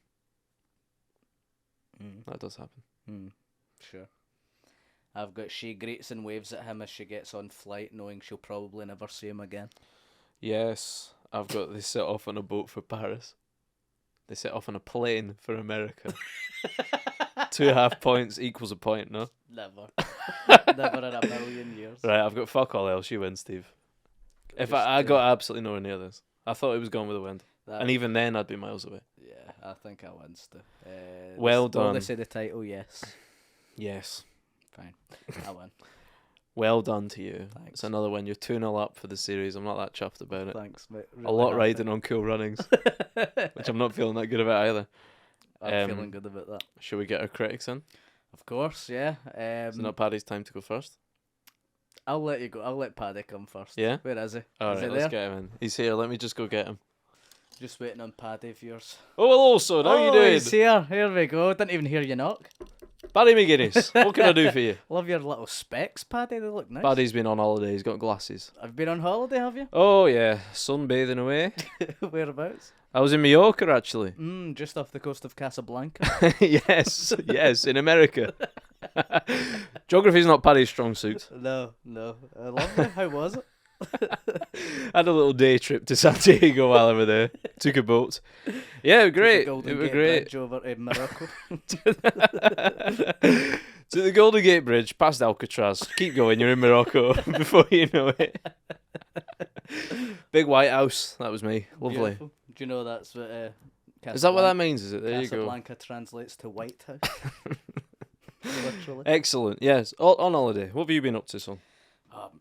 That does happen. Sure. I've got she greets and waves at him as she gets on flight, knowing she'll probably never see him again. Yes. I've got they set off on a boat for Paris. They set off on a plane for America. 2.5 points equals a point, no? Never. Never in a million years. Right, I've got fuck all else. You win, Steve. If I got absolutely nowhere near this. I thought it was Gone with the Wind. And even then, I'd be miles away. Yeah, I think I win, Stu. Well Will done. they say the title? Yes. Yes. Fine. I win. Well done to you. Thanks. It's another win. You're 2-0 up for the series. I'm not that chuffed about it. Thanks, mate. A lot riding on Cool Runnings, which I'm not feeling that good about either. I'm feeling good about that. Shall we get our critics in? Of course, yeah. Is it not Paddy's time to go first? I'll let you go. I'll let Paddy come first. Yeah? Where is he? All Is right, he let's there? get him in. He's here. Let me just go get him. Just waiting on Paddy, viewers. Oh, hello, son. How you doing? He's here. Here we go. Didn't even hear you knock. Paddy McGuinness. What can I do for you? Love your little specs, Paddy. They look nice. Paddy's been on holiday. He's got glasses. Have you been on holiday, have you? Oh, yeah. Sunbathing away. Whereabouts? I was in Mallorca, actually. Just off the coast of Casablanca. Yes, in America. Geography's not Paddy's strong suit. No. Lovely. How was it? I had a little day trip to Santiago while I was there. Took a boat. Yeah, it was great. It Golden was Gate great. Bridge over to Morocco. To the Golden Gate Bridge, past Alcatraz. Keep going, you're in Morocco before you know it. Big White House. That was me. Lovely. Beautiful. Do you know that's what Is that what that means? Is it? There you go. Casablanca translates to White House. Literally. Excellent. Yes. On holiday. What have you been up to, son?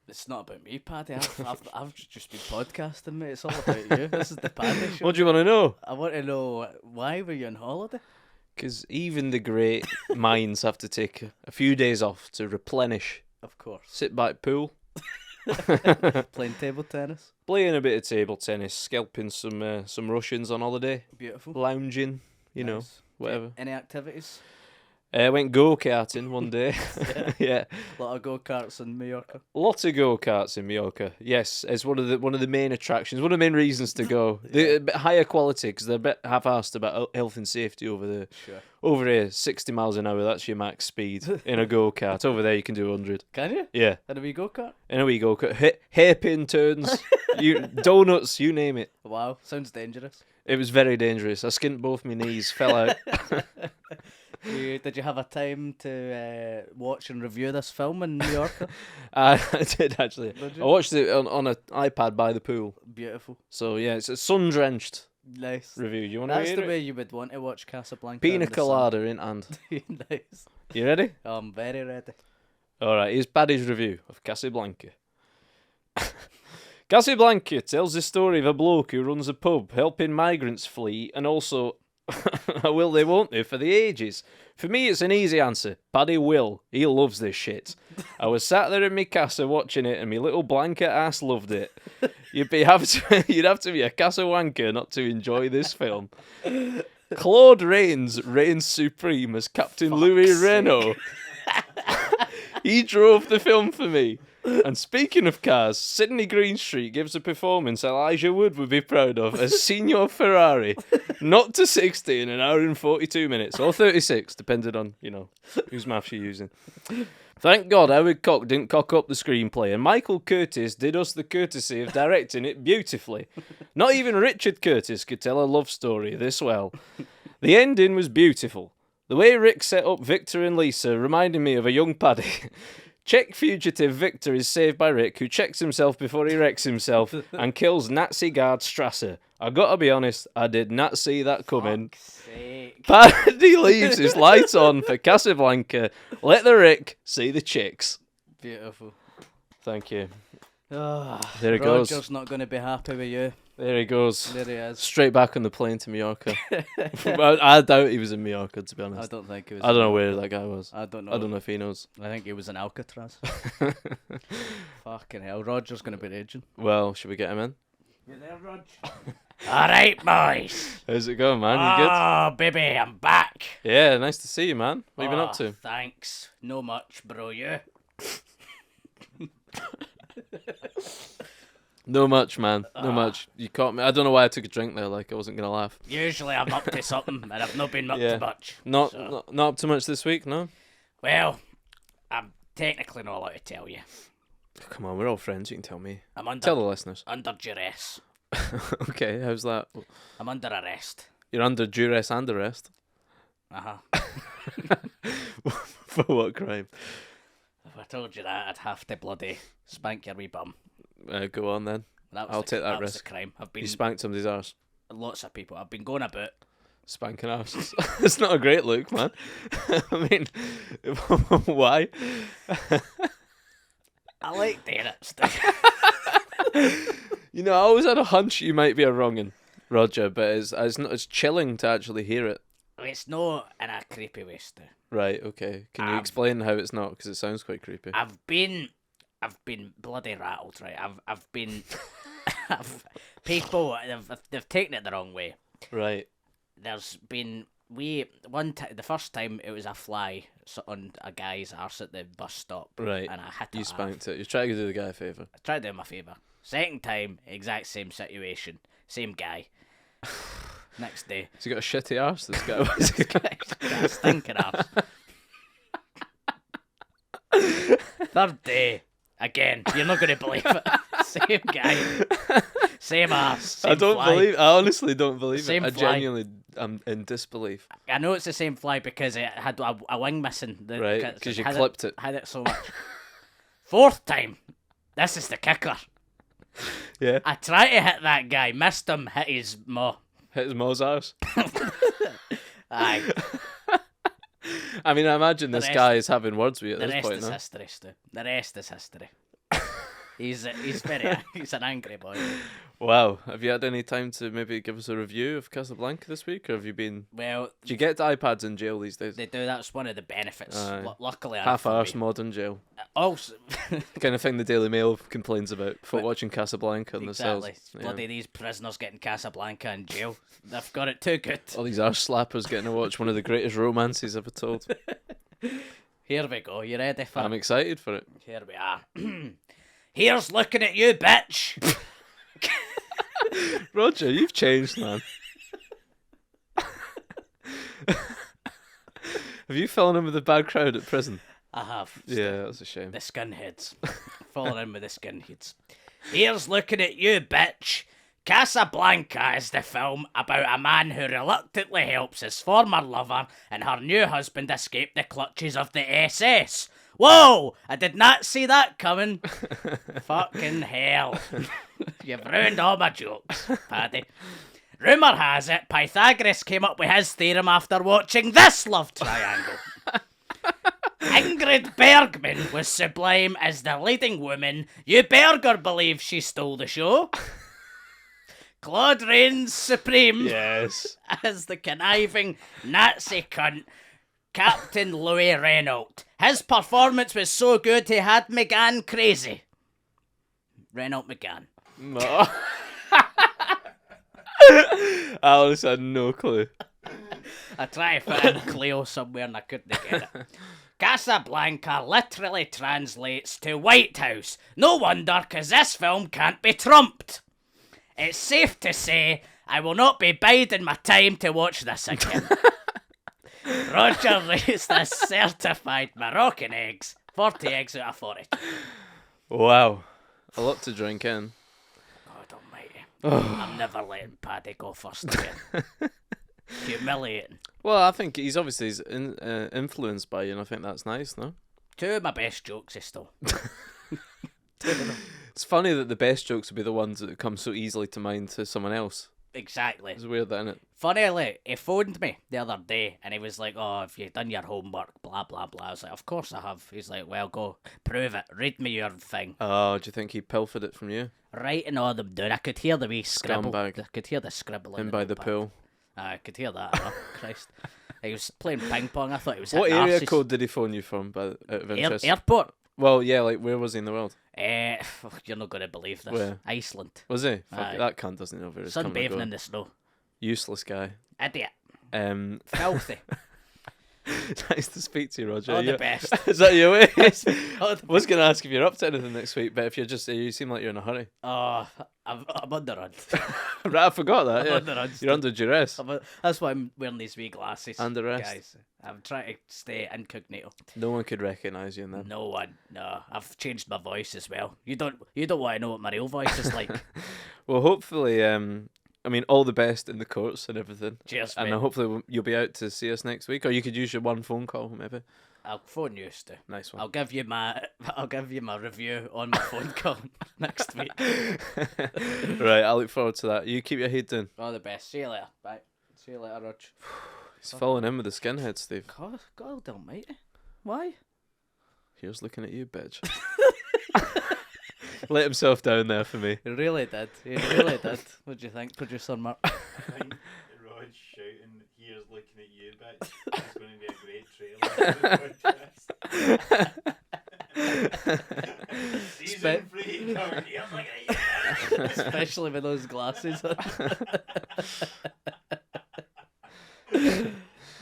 It's not about me, Paddy. I've just been podcasting, mate. It's all about you. This is the Paddy show. What do you want to know? I want to know why were you on holiday? Because even the great minds have to take a few days off to replenish. Of course. Sit back pool. Playing table tennis. Playing a bit of table tennis. Scalping some Russians on holiday. Beautiful. Lounging. You know, Nice. whatever. Any activities? Went go-karting one day. Yeah. A lot of go-karts in Mallorca. Lots of go-karts in Mallorca. Yes, it's one of the main attractions. One of the main reasons to go. They're a bit higher quality because they're a bit half-assed about health and safety over there. Sure. Over here, 60 miles an hour, that's your max speed in a go-kart. Over there, you can do 100. Can you? Yeah. In a wee go-kart? In a wee go-kart. Hairpin turns, donuts, you name it. Wow, sounds dangerous. It was very dangerous. I skinned both my knees, fell out. Did you have a time to watch and review this film in Mallorca? I did, actually. Did I you? watched it on an iPad by the pool. Beautiful. So, yeah, it's a sun-drenched Nice. review. You want to That's hear the it? way you would want to watch Casablanca. Pina in the sun. colada in hand. Nice. You ready? I'm very ready. All right, here's Paddy's review of Casablanca. Casablanca tells the story of a bloke who runs a pub, helping migrants flee, and also, will they, won't they, for the ages. For me, it's an easy answer. Paddy will. He loves this shit. I was sat there in my casa watching it, and my little blanket ass loved it. You'd have to be a Casablanca not to enjoy this film. Claude Rains reigns supreme as Captain Louis Renault. He drove the film for me. And speaking of cars, Sydney Greenstreet gives a performance Elijah Wood would be proud of as Signor Ferrari, not to 60 in an hour and 42 minutes, or 36, depending on, whose maths you're using. Thank God Howard Cock didn't cock up the screenplay, and Michael Curtis did us the courtesy of directing it beautifully. Not even Richard Curtis could tell a love story this well. The ending was beautiful. The way Rick set up Victor and Lisa reminded me of a young Paddy. Czech fugitive Victor is saved by Rick, who checks himself before he wrecks himself and kills Nazi guard Strasser. I gotta be honest, I did not see that coming. Fuck's sake. Paddy leaves his lights on for Casablanca. Let the Rick see the chicks. Beautiful. Thank you. Ah, There it goes. Roger's not going to be happy with you. There he goes. There he is. Straight back on the plane to Mallorca. I doubt he was in Mallorca, to be I honest. don't think it was. I don't know where that guy was. I don't know. I don't know if he knows. I think he was in Alcatraz. Fucking hell, Roger's gonna be raging. Well, should we get him in? You there, Rog? All right, boys. How's it going, man? You good? Oh, baby, I'm back. Yeah, nice to see you, man. What have you been up to? Thanks. No much, bro. You? No much, man. No much. You caught me. I don't know why I took a drink there. Like I wasn't gonna laugh. Usually I'm up to something, and I've not been up Yeah. to much. Not, so. not up too much this week, no. Well, I'm technically not allowed to tell you. Come on, we're all friends. You can tell me. I'm under Tell the listeners. under duress. Okay, how's that? I'm under arrest. You're under duress and arrest. For what crime? If I told you that, I'd have to bloody spank your wee bum. Go on then. I'll take that was risk. the crime. I've been You spanked somebody's arse. lots of people. I've been going about. Spanking arse. It's not a great look, man. I mean, why? I like doing it still. You know, I always had a hunch you might be a wrongin', Roger, but it's chilling to actually hear it. It's not in a creepy way, Stu. Right, okay. Can you explain how it's not? Because it sounds quite creepy. I've been bloody rattled, right? I've been, people they've taken it the wrong way. Right. There's been the first time it was a fly on a guy's arse at the bus stop. Right. And I hit it. You spanked it. You're trying to do the guy a favour. I tried to do him a favour. Second time, exact same situation, same guy. Next day, Has he got a shitty arse, this guy? Was he's got a stinking arse. Third day, again, you're not going to believe it. Same guy, same arse. Same I don't fly. believe. I honestly don't believe Same it. I fly. genuinely am in disbelief. I know it's the same fly because it had a wing missing. Right, 'cause you had clipped it. Had it so much. Fourth time, this is the kicker. Yeah. I tried to hit that guy, missed him, hit his maw. Hit his maw's arse. Aye. I mean, I imagine this rest- guy is having words with you at The this rest point is now. history, Stu. The rest is history. He's he's an angry boy. Wow. Have you had any time to maybe give us a review of Casablanca this week, or have you been? Well, Do you get iPads in jail these days? they do. That's one of the benefits. Aye. Luckily, Half-arse modern jail. Also, Kind of thing the Daily Mail complains about for watching Casablanca in the cells. exactly. Bloody these prisoners getting Casablanca in jail. They've got it too good. All these arse slappers getting to watch one of the greatest romances ever told. Here we go. You ready for I'm it? excited for it. Here we are. Here's looking at you, bitch. Roger, you've changed, man. Have you fallen in with the bad crowd at prison? I have. Yeah, that's a shame. The skinheads. Falling in with the skinheads. Here's looking at you, bitch. Casablanca is the film about a man who reluctantly helps his former lover and her new husband escape the clutches of the SS. Whoa! I did not see that coming. Fucking hell. You've ruined all my jokes, Paddy. Rumour has it Pythagoras came up with his theorem after watching this love triangle. Ingrid Bergman was sublime as the leading woman. You better believe she stole the show. Claude reigns supreme Yes. as the conniving Nazi cunt, Captain Louis Renault. His performance was so good he had McGann crazy. Renault McGann. No. I honestly had no clue. I tried to fit in Cleo somewhere and I couldn't get it. Casablanca literally translates to White House. No wonder, 'cause this film can't be trumped. It's safe to say I will not be biding my time to watch this again. Roger raised this certified Moroccan eggs. 40 eggs out of 40. Wow. A lot to drink in. God almighty. I'm never letting Paddy go first again. Humiliating. Well, I think he's obviously influenced by you, and I think that's nice, no? Two of my best jokes is still. Two of them. It's funny that the best jokes would be the ones that come so easily to mind to someone else. Exactly. It's weird, that, isn't it? Funnily, he phoned me the other day and he was like, "Oh, have you done your homework? Blah, blah, blah." I was like, "Of course I have." He's like, "Well, go prove it. Read me your thing." Oh, do you think he pilfered it from you? Writing all them down. I could hear the wee scribble. Scumbag. I could hear the scribble In the by the notepad. pool. I could hear that. Oh, Christ. He was playing ping pong. I thought he was What hitting area arses. code did he phone you from, out of interest? Airport. Well, yeah, like, where was he in the world? You're not going to believe this. Where? Iceland. Was he? Fuck Aye. it, that cunt doesn't know where he's coming and Sunbathing in going. the snow. Useless guy. Idiot. Filthy. Filthy. Nice to speak to you, Roger. All You- the best. Is that your way? All I was going to ask if you're up to anything next week, but if you're just, you seem like you're in a hurry. Oh, I'm on the run. Right, I forgot that. I'm Yeah. on the run. You're under duress. That's why I'm wearing these wee glasses. Under arrest. Guys, I'm trying to stay incognito. No one could recognise you in them. No one. No, I've changed my voice as well. You don't want to know what my real voice is like. Well, hopefully, all the best in the courts and everything. Cheers, And mate. hopefully you'll be out to see us next week, or you could use your one phone call, maybe. I'll phone you, Stu. Nice one. I'll give you my review on my phone call next week. Right, I look forward to that. You keep your head down. All the best. See you later. Bye. See you later, Rog. He's falling in with the skinhead, Steve. God almighty. Why? Here's looking at you, bitch. Let himself down there for me. He really did. He really did. What do you think, producer Mark? I think Rod shouting, "Here's looking at you, bitch," is going to be a great trailer for the podcast. Season 3 coming, here's looking at you. Especially with those glasses on.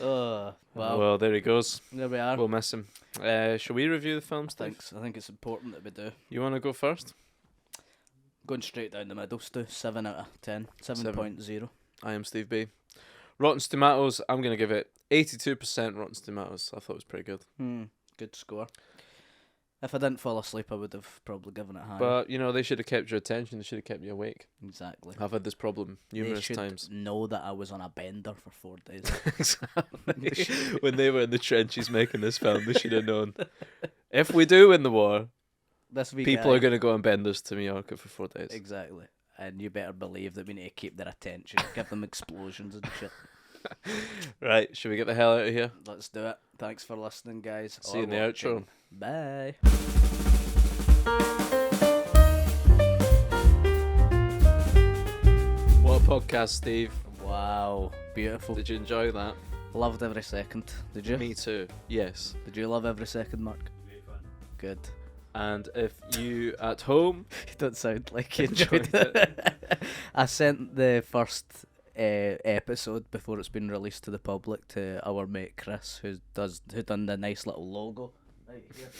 Oh, wow. Well, there he goes. There we are. We'll miss him. Shall we review the film, Steve? I think it's important that we do. You want to go first? Going straight down the middle, Stu. 7 out of 10. 7.0. I am Steve B. Rotten Tomatoes, I'm going to give it 82% Rotten Tomatoes. I thought it was pretty good. Good score. If I didn't fall asleep, I would have probably given it higher. But, they should have kept your attention. They should have kept you awake. Exactly. I've had this problem numerous they should times. know that I was on a bender for 4 days. Exactly. When they were in the trenches making this film, they should have known. If we do win the war, This wee people guy- are going to go on benders to Mallorca for 4 days. Exactly. And you better believe that we need to keep their attention. Give them explosions and shit. Right, should we get the hell out of here? Let's do it. Thanks for listening, guys. See you or in the outro. watching. Bye. What a podcast, Steve. Wow. Beautiful. Did you enjoy that? Loved every second. Did you? Me too. Yes. Did you love every second, Mark? Great fun. Good. And if you at home, You don't sound like you enjoyed Enjoyed it. I sent the first episode before it's been released to the public to our mate Chris, who done the nice little logo right here.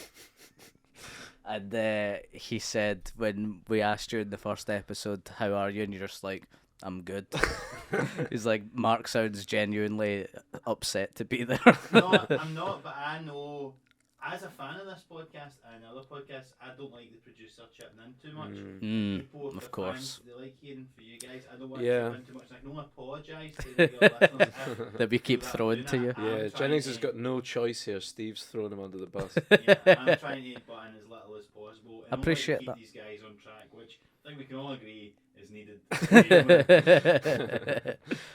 And he said when we asked you in the first episode, "How are you?" and you're just like, "I'm good." He's like, "Mark sounds genuinely upset to be there." I'm not, but I know, as a fan of this podcast and other podcasts, I don't like the producer chipping in too much. People, if of they're course. fans, they like hearing for you guys. I don't want Yeah. to chip in too much. Like, no, apologise to the listeners if That we keep without throwing doing to you. it. I'm yeah, trying Jennings to- has got no choice here. Steve's throwing him under the bus. Yeah, I'm trying to put in as little as possible. And Appreciate keep that. these guys on track, which I think we can all agree is needed.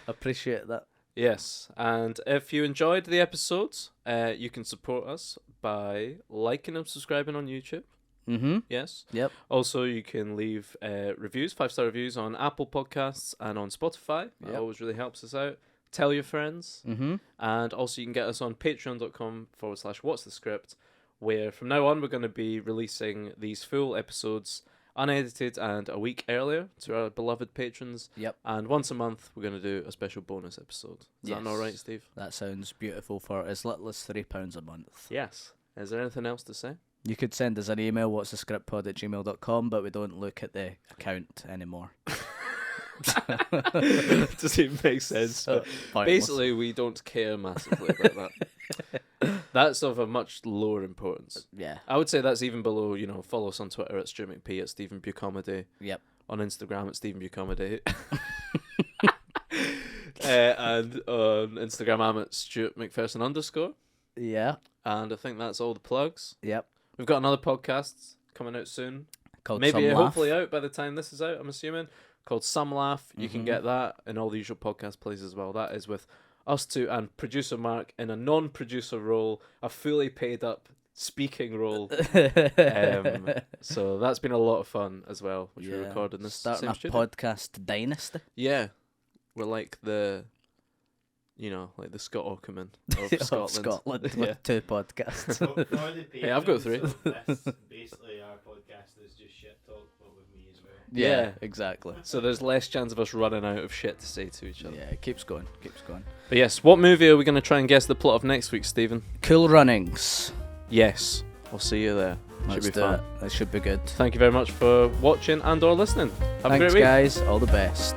Appreciate that. Yes, and if you enjoyed the episodes, you can support us by liking and subscribing on YouTube. Mm-hmm. Yes. Yep. Also, you can leave reviews, 5-star reviews on Apple Podcasts and on Spotify. That Yep. always really helps us out. Tell your friends. Mm-hmm. And also, you can get us on patreon.com/what's the script, where from now on we're going to be releasing these full episodes unedited and a week earlier to our beloved patrons. Yep. And once a month, we're going to do a special bonus episode. Is that all right, Yes. Steve? That sounds beautiful for as little as £3 a month. Yes. Is there anything else to say? You could send us an email, what'sthescriptpod@gmail.com, but we don't look at the account anymore. Doesn't even make sense. So, But pointless. basically, we don't care massively about that. That's of a much lower importance. Yeah. I would say that's even below, follow us on Twitter at StuartMcP, at Stephen Bucomedy, Yep. on Instagram at Stephen Bucomedy. And on Instagram, I'm at Stuart McPherson _. Yeah. And I think that's all the plugs. Yep. We've got another podcast coming out soon. Called maybe Some Laugh. hopefully out by the time this is out, I'm assuming, called Some Laugh. You can get that in all the usual podcast places as well. That is with us two and producer Mark in a non-producer role, a fully paid up speaking role. So that's been a lot of fun as well, which we recorded in this starting same a studio. podcast dynasty. Yeah, we're like the Scott Aukerman of Scotland. Scotland with Yeah. 2 podcasts. For the Hey, I've got 3. patrons of this, basically, our podcast is just shit talk, but with me as well. Yeah, exactly. So there's less chance of us running out of shit to say to each other. Yeah, it keeps going. But yes, what movie are we going to try and guess the plot of next week, Stephen? Cool Runnings. Yes, I'll see you there. Let's Should be do fun. it. It should be good. Thank you very much for watching and or listening. Have a Thanks, great week. guys. All the best.